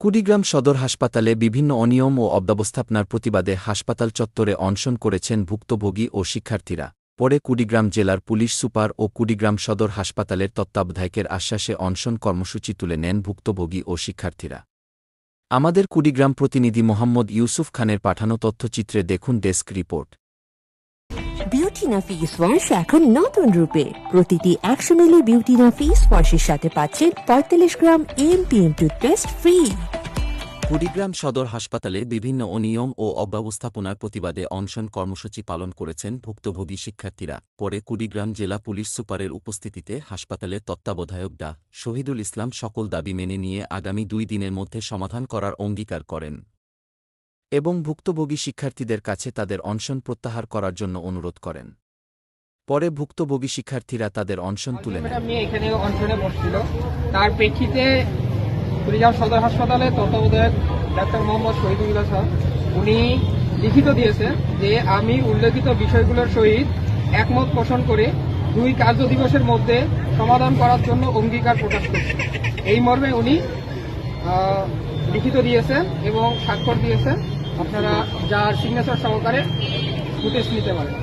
কুড়িগ্রাম সদর হাসপাতালে বিভিন্ন অনিয়ম ও অব্যবস্থাপনার প্রতিবাদে হাসপাতাল চত্বরে অনশন করেছেন ভুক্তভোগী ও শিক্ষার্থীরা। পরে কুড়িগ্রাম জেলার পুলিশ সুপার ও কুড়িগ্রাম সদর হাসপাতালের তত্ত্বাবধায়কের আশ্বাসে অনশন কর্মসূচি তুলে নেন ভুক্তভোগী ও শিক্ষার্থীরা। আমাদের কুড়িগ্রাম প্রতিনিধি মোহাম্মদ ইউসুফ খানের পাঠানো তথ্যচিত্রে দেখুন ডেস্ক রিপোর্ট। বিউটিনা ফেস ওয়াশ এখন নতুন রূপে। প্রতিটি 100 মিলি বিউটিনা ফেস ওয়াশের সাথে পাচ্ছেন 45 গ্রাম এমপিএম টুথপেস্ট ফ্রি। কুড়িগ্রাম সদর হাসপাতালে বিভিন্ন অনিয়ম ও অব্যবস্থাপনার প্রতিবাদে অনশন কর্মসূচি পালন করেছেন ভুক্তভোগী শিক্ষার্থীরা। পরে কুড়িগ্রাম জেলা পুলিশ সুপারের উপস্থিতিতে হাসপাতালের তত্ত্বাবধায়ক ডা. শহীদুল ইসলাম সকল দাবি মেনে নিয়ে আগামী 2 দিনের মধ্যে সমাধান করার অঙ্গীকার করেন এবং ভুক্তভোগী শিক্ষার্থীদের কাছে তাদের অনশন প্রত্যাহার করার জন্য অনুরোধ করেন। পরে ভুক্তভোগী শিক্ষার্থীরা তাদের অনশন তুলে নেন। এখানে অনশনে বসছিল, তার প্রেক্ষিতে কুড়িগ্রাম সদর হাসপাতালে তত্ত্বাবধায়ক ডাক্তার মোহাম্মদ শহীদুল্লাহ সাহেব উনি লিখিত দিয়েছেন যে আমি উল্লেখিত বিষয়গুলোর সহিত একমত পোষণ করে 2 কার্য দিবসের মধ্যে সমাধান করার জন্য অঙ্গীকার প্রকাশ করছেন। এই মর্মে উনি লিখিত দিয়েছেন এবং স্বাক্ষর দিয়েছেন। আপনারা যার সিগনেচার সহকারে ফুটেজ নিতে পারেন।